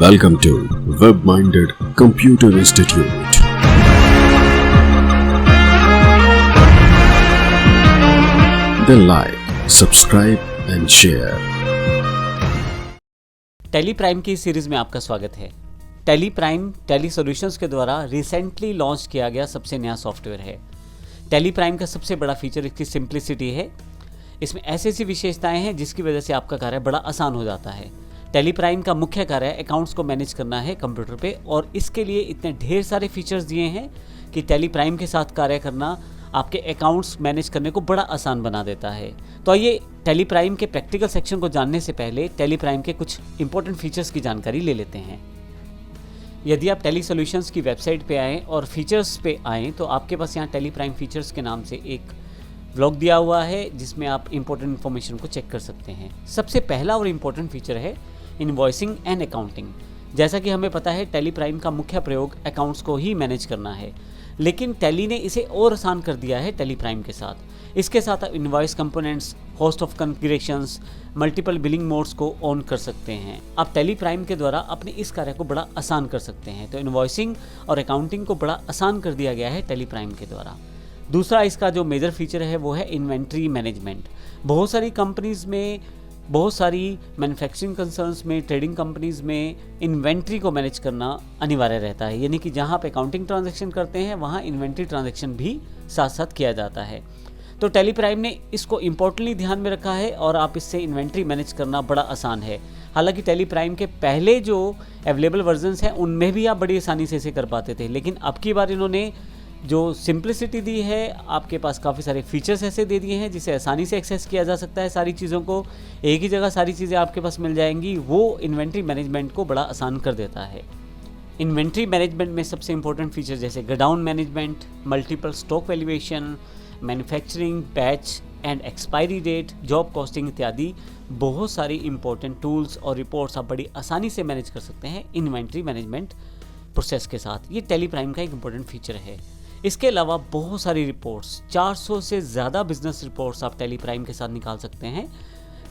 Welcome to Web-Minded Computer Institute. Then like, subscribe and share. Tally prime की series में आपका स्वागत है। टैली प्राइम टैली सॉल्यूशंस के द्वारा रिसेंटली लॉन्च किया गया सबसे नया सॉफ्टवेयर है। टैली प्राइम का सबसे बड़ा फीचर इसकी सिंप्लिसिटी है। इसमें ऐसी विशेषताएं हैं जिसकी वजह से आपका कार्य बड़ा आसान हो जाता है। टैली प्राइम का मुख्य कार्य अकाउंट्स को मैनेज करना है कंप्यूटर पे, और इसके लिए इतने ढेर सारे फीचर्स दिए हैं कि टैली प्राइम के साथ कार्य करना आपके अकाउंट्स मैनेज करने को बड़ा आसान बना देता है। तो आइए टैली प्राइम के प्रैक्टिकल सेक्शन को जानने से पहले टैली प्राइम के कुछ इंपॉर्टेंट फीचर्स की जानकारी ले लेते हैं। यदि आप टैली सॉल्यूशंस की वेबसाइट पे आएँ और फीचर्स पे आएँ तो आपके पास यहाँ टैली प्राइम फीचर्स के नाम से एक व्लॉग दिया हुआ है जिसमें आप इंपॉर्टेंट इन्फॉर्मेशन को चेक कर सकते हैं। सबसे पहला और इम्पोर्टेंट फीचर है इनवॉइसिंग एंड अकाउंटिंग। जैसा कि हमें पता है टैली प्राइम का मुख्य प्रयोग अकाउंट्स को ही मैनेज करना है, लेकिन टैली ने इसे और आसान कर दिया है टैली प्राइम के साथ। इसके साथ आप invoice components, host of configurations, multiple billing modes को ऑन कर सकते हैं। आप टैली प्राइम के द्वारा अपने इस कार्य को बड़ा आसान कर सकते हैं। तो इनवॉइसिंग और अकाउंटिंग को बड़ा आसान कर दिया गया है टैली प्राइम के द्वारा। दूसरा इसका जो मेजर फीचर है वो है इन्वेंट्री मैनेजमेंट। बहुत सारी कंपनीज़ में, बहुत सारी मैन्युफैक्चरिंग कंसर्न्स में, ट्रेडिंग कंपनीज़ में इन्वेंट्री को मैनेज करना अनिवार्य रहता है। यानी कि जहाँ आप अकाउंटिंग ट्रांजैक्शन करते हैं वहाँ इन्वेंट्री ट्रांजैक्शन भी साथ साथ किया जाता है। तो टैली प्राइम ने इसको इम्पोर्टेंटली ध्यान में रखा है और आप इससे इन्वेंट्री मैनेज करना बड़ा आसान है। हालांकि टैली प्राइम के पहले जो अवेलेबल वर्जन्स हैं उनमें भी आप बड़ी आसानी से इसे कर पाते थे, लेकिन अब की बार इन्होंने जो सिंप्लिसिटी दी है, आपके पास काफ़ी सारे फीचर्स ऐसे दे दिए हैं जिसे आसानी से एक्सेस किया जा सकता है। सारी चीज़ों को एक ही जगह सारी चीज़ें आपके पास मिल जाएंगी। वो इन्वेंट्री मैनेजमेंट को बड़ा आसान कर देता है। इन्वेंट्री मैनेजमेंट में सबसे इंपॉर्टेंट फीचर जैसे godown management, multiple stock valuation, manufacturing, batch and expiry date, job costing इत्यादि बहुत सारी इंपॉर्टेंट टूल्स और रिपोर्ट्स आप बड़ी आसानी से मैनेज कर सकते हैं इन्वेंट्री मैनेजमेंट प्रोसेस के साथ। ये टैली प्राइम का एक इंपॉर्टेंट फीचर है। इसके अलावा बहुत सारी रिपोर्ट्स, 400 से ज़्यादा बिजनेस रिपोर्ट्स आप टैली प्राइम के साथ निकाल सकते हैं।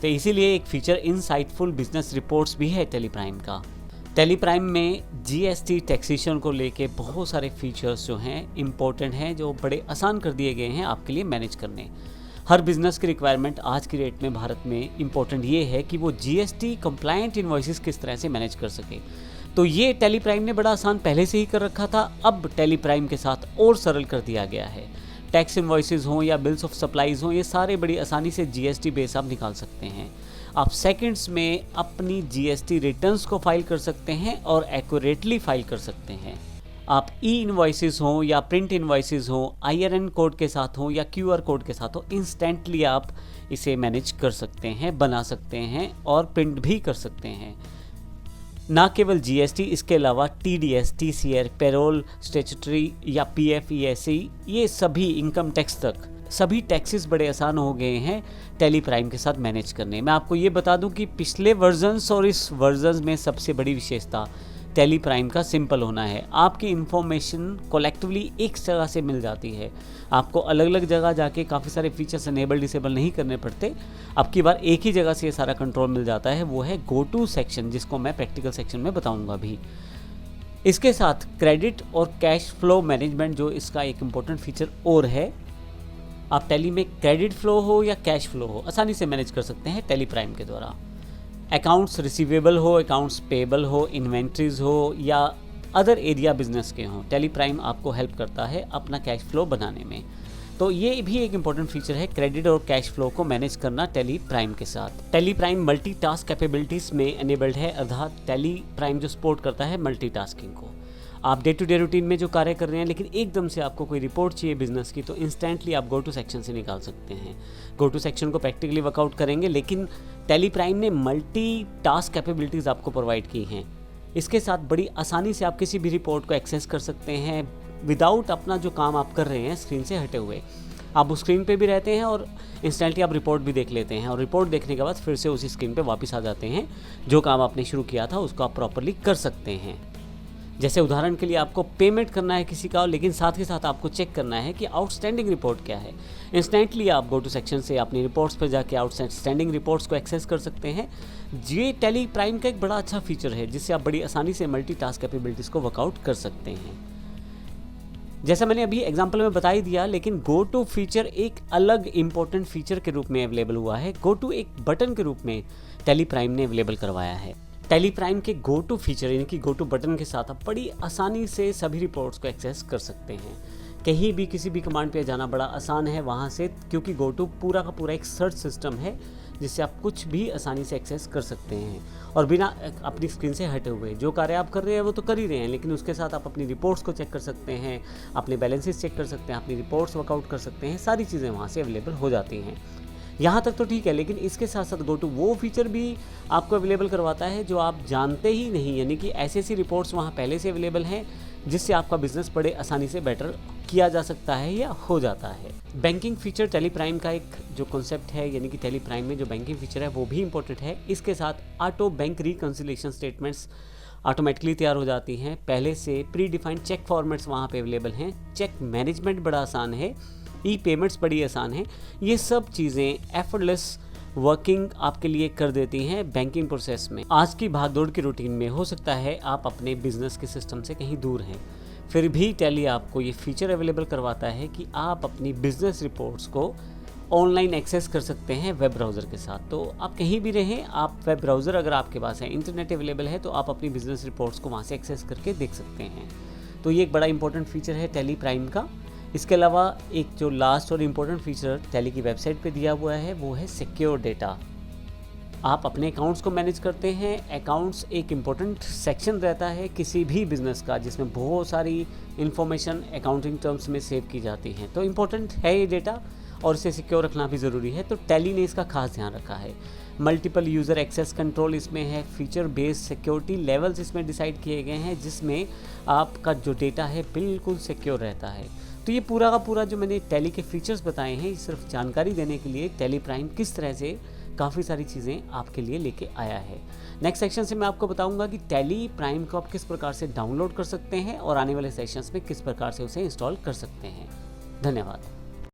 तो इसीलिए एक फीचर इनसाइटफुल बिजनेस रिपोर्ट्स भी है टैली प्राइम का। टैली प्राइम में जीएसटी टैक्सेशन को लेके बहुत सारे फीचर्स जो हैं इम्पोर्टेंट हैं, जो बड़े आसान कर दिए गए हैं आपके लिए मैनेज करने। हर बिजनेस की रिक्वायरमेंट आज की डेट में भारत में इम्पोर्टेंट ये है कि वो जीएसटी कंप्लायंट इनवॉइसेस किस तरह से मैनेज कर सके। तो ये टैली प्राइम ने बड़ा आसान पहले से ही कर रखा था, अब टैली प्राइम के साथ और सरल कर दिया गया है। टैक्स इनवॉइसेस हों या बिल्स ऑफ सप्लाईज हों, ये सारे बड़ी आसानी से जीएसटी बेस आप निकाल सकते हैं। आप सेकंड्स में अपनी जीएसटी रिटर्न्स को फाइल कर सकते हैं और एक्यूरेटली फाइल कर सकते हैं। आप ई इनवॉइसेस हों या प्रिंट इनवॉइसेस हों, IRN कोड के साथ हों या QR कोड के साथ हो, इंस्टेंटली आप इसे मैनेज कर सकते हैं, बना सकते हैं और प्रिंट भी कर सकते हैं। ना केवल जीएसटी, इसके अलावा TDS, TCR, पेरोल, स्टैट्यूटरी या PF, ESE, ये सभी इनकम टैक्स तक सभी टैक्सेस बड़े आसान हो गए हैं टैली प्राइम के साथ मैनेज करने। मैं आपको ये बता दूं कि पिछले वर्जन्स और इस वर्जन्स में सबसे बड़ी विशेषता टैली प्राइम का सिंपल होना है। आपकी इन्फॉर्मेशन कलेक्टिवली एक जगह से मिल जाती है, आपको अलग अलग जगह जाके काफ़ी सारे फीचर्स इनेबल डिसेबल नहीं करने पड़ते। अब की बार एक ही जगह से ये सारा कंट्रोल मिल जाता है, वो है गो टू सेक्शन, जिसको मैं प्रैक्टिकल सेक्शन में बताऊंगा भी। इसके साथ क्रेडिट और कैश फ्लो मैनेजमेंट जो इसका एक इम्पोर्टेंट फीचर और है, आप टैली में क्रेडिट फ्लो हो या कैश फ्लो हो आसानी से मैनेज कर सकते हैं टैली प्राइम के द्वारा। अकाउंट्स रिसीवेबल हो, अकाउंट्स पेबल हो, इन्वेंट्रीज हो या अदर एरिया बिजनेस के हों, टैली प्राइम आपको हेल्प करता है अपना कैश फ्लो बनाने में। तो ये भी एक इंपॉर्टेंट फीचर है, क्रेडिट और कैश फ्लो को मैनेज करना टैली प्राइम के साथ। टैली प्राइम मल्टीटास्क कैपेबिलिटीज़ में एनेबल्ड है, अर्थात टैली प्राइम जो सपोर्ट करता है मल्टीटास्किंग को। आप डे टू डे रूटीन में जो कार्य कर रहे हैं, लेकिन एकदम से आपको कोई रिपोर्ट चाहिए बिजनेस की, तो इंस्टेंटली आप गो टू सेक्शन से निकाल सकते हैं। गो टू सेक्शन को प्रैक्टिकली वर्कआउट करेंगे, लेकिन टैली प्राइम ने मल्टी टास्क कैपेबिलिटीज़ आपको प्रोवाइड की हैं। इसके साथ बड़ी आसानी से आप किसी भी रिपोर्ट को एक्सेस कर सकते हैं विदाउट अपना जो काम आप कर रहे हैं स्क्रीन से हटे हुए। आप उस स्क्रीन पे भी रहते हैं और इंस्टेंटली आप रिपोर्ट भी देख लेते हैं, और रिपोर्ट देखने के बाद फिर से उसी स्क्रीन पे वापस आ जाते हैं। जो काम आपने शुरू किया था उसको आप प्रॉपरली कर सकते हैं। जैसे उदाहरण के लिए आपको पेमेंट करना है किसी का, लेकिन साथ के साथ आपको चेक करना है कि आउटस्टैंडिंग रिपोर्ट क्या है। इंस्टेंटली आप गो टू सेक्शन से अपनी रिपोर्ट्स पर जाके आउटस्टैंडिंग रिपोर्ट्स को एक्सेस कर सकते हैं। ये टैली प्राइम का एक बड़ा अच्छा फीचर है जिससे आप बड़ी आसानी से मल्टीटास्क कैपेबिलिटीज़ को वर्कआउट कर सकते हैं। जैसा मैंने अभी एग्जांपल में बता ही दिया, लेकिन गो टू फीचर एक अलग इंपॉर्टेंट फीचर के रूप में अवेलेबल हुआ है। गो टू एक बटन के रूप में टैली प्राइम ने अवेलेबल करवाया है। टैली प्राइम के गो टू फीचर यानी कि गो टू बटन के साथ आप बड़ी आसानी से सभी रिपोर्ट्स को एक्सेस कर सकते हैं। कहीं भी किसी भी कमांड पे जाना बड़ा आसान है वहाँ से, क्योंकि गो टू पूरा का पूरा एक सर्च सिस्टम है जिससे आप कुछ भी आसानी से एक्सेस कर सकते हैं और बिना अपनी स्क्रीन से हटे हुए। जो कार्य आप कर रहे हैं वो तो कर ही रहे हैं, लेकिन उसके साथ आप अपनी रिपोर्ट्स को चेक कर सकते हैं, अपने बैलेंसेस चेक कर सकते हैं, अपनी रिपोर्ट्स वर्कआउट कर सकते हैं। सारी चीज़ें वहाँ से अवेलेबल हो जाती हैं। यहाँ तक तो ठीक है, लेकिन इसके साथ साथ गो टू वो फीचर भी आपको अवेलेबल करवाता है जो आप जानते ही नहीं, यानी कि ऐसी रिपोर्ट्स वहाँ पहले से अवेलेबल हैं जिससे आपका बिजनेस बड़े आसानी से बेटर किया जा सकता है या हो जाता है। बैंकिंग फीचर टैली प्राइम का एक जो कॉन्सेप्ट है, यानी कि टैली प्राइम में जो बैंकिंग फीचर है वो भी इंपॉर्टेंट है। इसके साथ auto bank reconciliation statements automatically तैयार हो जाती हैं। पहले से प्री डिफाइंड चेक फॉर्मेट्स वहाँ पे अवेलेबल हैं। चेक मैनेजमेंट बड़ा आसान है, ई पेमेंट्स बड़ी आसान है। ये सब चीज़ें एफर्टलेस वर्किंग आपके लिए कर देती हैं बैंकिंग प्रोसेस में। आज की भागदौड़ की रूटीन में हो सकता है आप अपने बिजनेस के सिस्टम से कहीं दूर हैं, फिर भी टैली आपको ये फीचर अवेलेबल करवाता है कि आप अपनी बिजनेस रिपोर्ट्स को ऑनलाइन एक्सेस कर सकते हैं वेब ब्राउज़र के साथ। तो आप कहीं भी रहें, आप वेब ब्राउज़र अगर आपके पास है, इंटरनेट अवेलेबल है, तो आप अपनी बिजनेस रिपोर्ट्स को वहाँ से एक्सेस करके देख सकते हैं। तो ये एक बड़ा इंपॉर्टेंट फीचर है टैली प्राइम का। इसके अलावा एक जो लास्ट और इम्पोर्टेंट फीचर टैली की वेबसाइट पे दिया हुआ है वो है सिक्योर डेटा। आप अपने अकाउंट्स को मैनेज करते हैं। अकाउंट्स एक इम्पोर्टेंट सेक्शन रहता है किसी भी बिज़नेस का जिसमें बहुत सारी इन्फॉर्मेशन अकाउंटिंग टर्म्स में सेव की जाती हैं। तो इम्पोर्टेंट है ये डेटा और इसे सिक्योर रखना भी ज़रूरी है। तो टैली ने इसका खास ध्यान रखा है। मल्टीपल यूज़र एक्सेस कंट्रोल इसमें है। फीचर बेस्ड सिक्योरिटी लेवल्स इसमें डिसाइड किए गए हैं जिसमें आपका जो डेटा है बिल्कुल सिक्योर रहता है। तो ये पूरा का पूरा जो मैंने टैली के फीचर्स बताए हैं, ये सिर्फ जानकारी देने के लिए टैली प्राइम किस तरह से काफ़ी सारी चीज़ें आपके लिए लेके आया है। नेक्स्ट सेक्शन से मैं आपको बताऊंगा कि टैली प्राइम को आप किस प्रकार से डाउनलोड कर सकते हैं और आने वाले सेशंस में किस प्रकार से उसे इंस्टॉल कर सकते हैं। धन्यवाद।